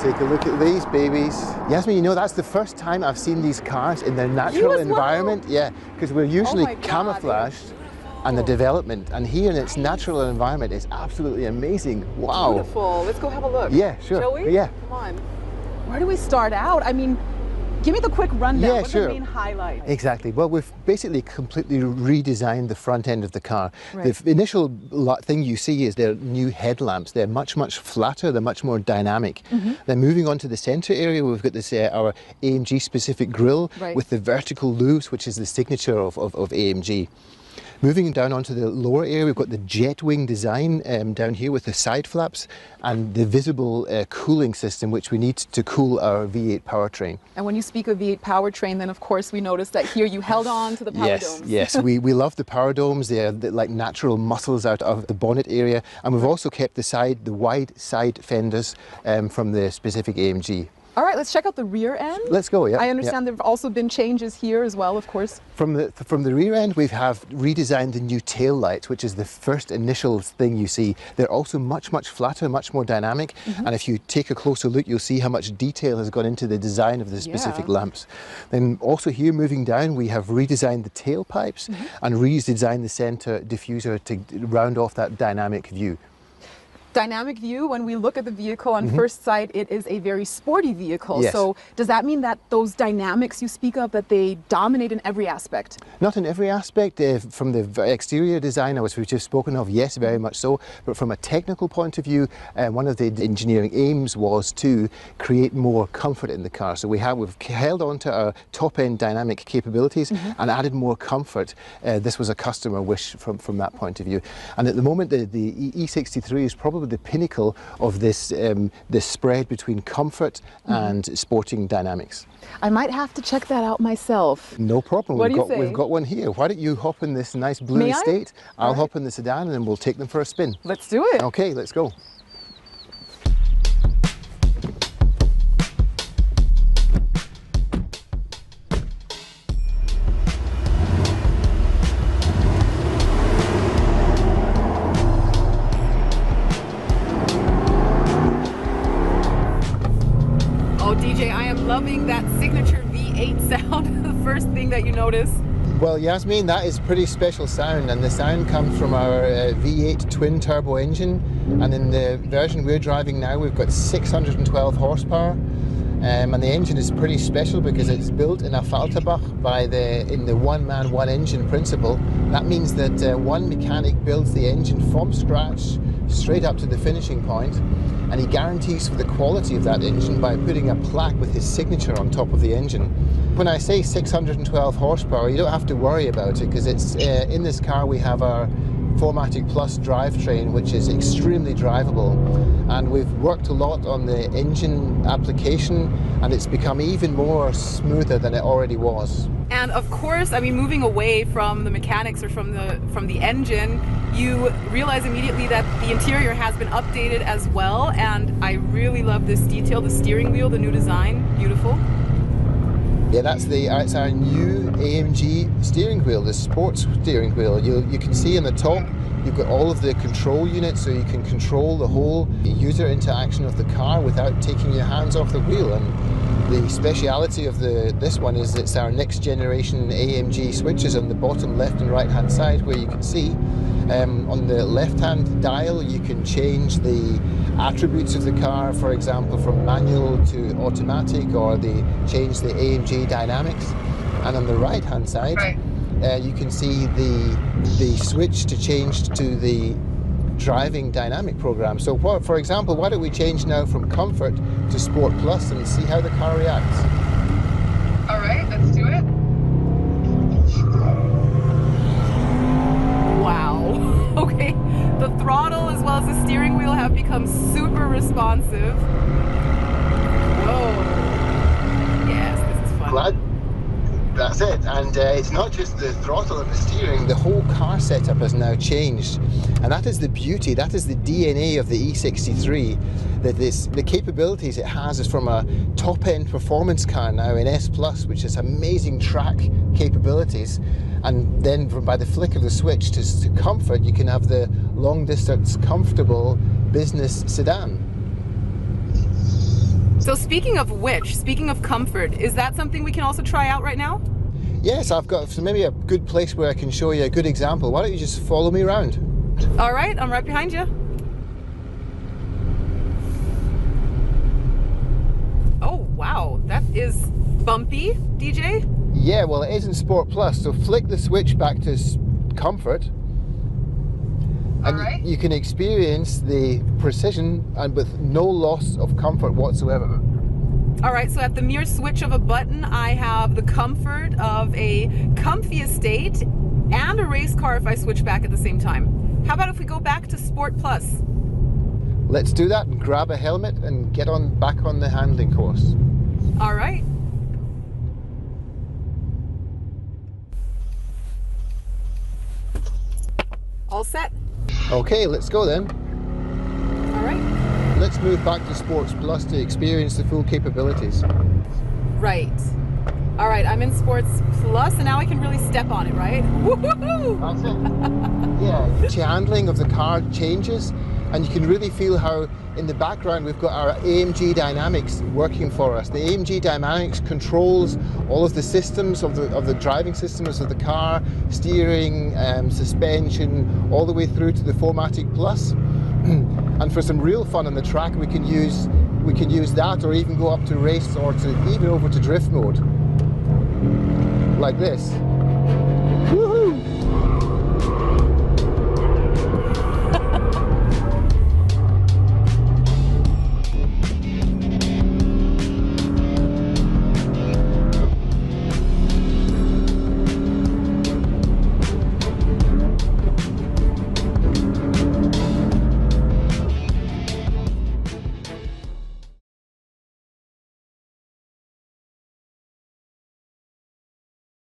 take a look at these babies. Yasmin, you know, that's the first time I've seen these cars in their natural environment. Yeah, because we're usually camouflaged and the development, and here in its natural environment is absolutely amazing. Wow. Beautiful. Let's go have a look. Yeah, sure. Shall we? Yeah. Come on. Where do we start out? I mean, give me the quick rundown. Yeah, What's sure. the main highlight? Exactly. Well, we've basically completely redesigned the front end of the car. Right. The initial thing you see is their new headlamps. They're much flatter. They're much more dynamic. Then moving on to the center area, we've got this our AMG specific grille with the vertical loops, which is the signature of AMG. Moving down onto the lower area, we've got the jet wing design down here with the side flaps and the visible cooling system, which we need to cool our V8 powertrain. And when you speak of V8 powertrain, then of course we noticed that here you held on to the power domes. Yes, we love the power domes. They're like natural muscles out of the bonnet area. And we've also kept the wide side fenders from the specific AMG. All right, let's check out the rear end. Let's go, yeah. I understand there have also been changes here as well, of course. From the rear end, we have redesigned the new tail lights, which is the first initial thing you see. They're also much flatter, much more dynamic. And if you take a closer look, you'll see how much detail has gone into the design of the specific lamps. Then also here, moving down, we have redesigned the tailpipes and redesigned the center diffuser to round off that dynamic view. Dynamic view, when we look at the vehicle on first sight, it is a very sporty vehicle. Yes. So does that mean that those dynamics you speak of, that they dominate in every aspect? Not in every aspect. From the exterior design, which we've just spoken of, yes, very much so. But from a technical point of view, one of the engineering aims was to create more comfort in the car. So we've held on to our top-end dynamic capabilities and added more comfort. This was a customer wish from that point of view. And at the moment, the E63 is probably the pinnacle of this this spread between comfort and sporting dynamics. I might have to check that out myself. No problem. What do you say? We've got one here. Why don't you hop in this nice blue Estate? I'll hop in the sedan and then we'll take them for a spin. Let's do it. Okay, let's go. Loving that signature V8 sound, the first thing that you notice. Well, Yasmin, that is pretty special sound, and the sound comes from our V8 twin turbo engine, and in the version we're driving now we've got 612 horsepower, and the engine is pretty special because it's built in a Falterbach in the one man one engine principle. That means that one mechanic builds the engine from scratch straight up to the finishing point, and he guarantees for the quality of that engine by putting a plaque with his signature on top of the engine. When I say 612 horsepower, you don't have to worry about it, because it's in this car we have our 4MATIC Plus drivetrain, which is extremely drivable, and we've worked a lot on the engine application, and it's become even more smoother than it already was. And of course, I mean, moving away from the mechanics or from the engine, you realize immediately that the interior has been updated as well, and I really love this detail, the steering wheel, the new design, beautiful. Yeah, it's our new AMG steering wheel, the sports steering wheel. You can see in the top, you've got all of the control units, so you can control the whole user interaction of the car without taking your hands off the wheel. And the speciality of this one is it's our next generation AMG switches on the bottom left and right hand side, where you can see on the left hand dial you can change the attributes of the car, for example from manual to automatic, or change the AMG dynamics. And on the right hand side you can see the switch to change to the driving dynamic program. So for example, why don't we change now from Comfort to Sport Plus and see how the car reacts. All right, let's do it. Wow. Okay, the throttle as well as the steering wheel have become super responsive. Whoa. Yes, this is fun. Glad. That's it, and it's not just the throttle and the steering, the whole car setup has now changed, and that is the beauty, that is the DNA of the E63, that the capabilities it has is from a top-end performance car now in S+, which has amazing track capabilities, and then by the flick of the switch to comfort, you can have the long-distance, comfortable business sedan. So speaking of comfort, is that something we can also try out right now? Yes, I've got maybe a good place where I can show you a good example. Why don't you just follow me around? All right, I'm right behind you. Oh, wow, that is bumpy, DJ. Yeah, well, it is in Sport Plus, so flick the switch back to comfort. And you can experience the precision and with no loss of comfort whatsoever. All right, so at the mere switch of a button, I have the comfort of a comfy estate and a race car if I switch back at the same time. How about if we go back to Sport Plus? Let's do that and grab a helmet and get back on the handling course. All right. All set. Okay, let's go then. All right. Let's move back to Sports Plus to experience the full capabilities. Right. All right, I'm in Sports Plus, and now I can really step on it, right? Woohoo! That's it. Yeah, the handling of the car changes, and you can really feel how in the background we've got our AMG Dynamics working for us. The AMG Dynamics controls all of the systems of the driving systems of the car, steering, suspension, all the way through to the 4MATIC Plus. And for some real fun on the track, we can use that, or even go up to race, or to even over to drift mode, like this.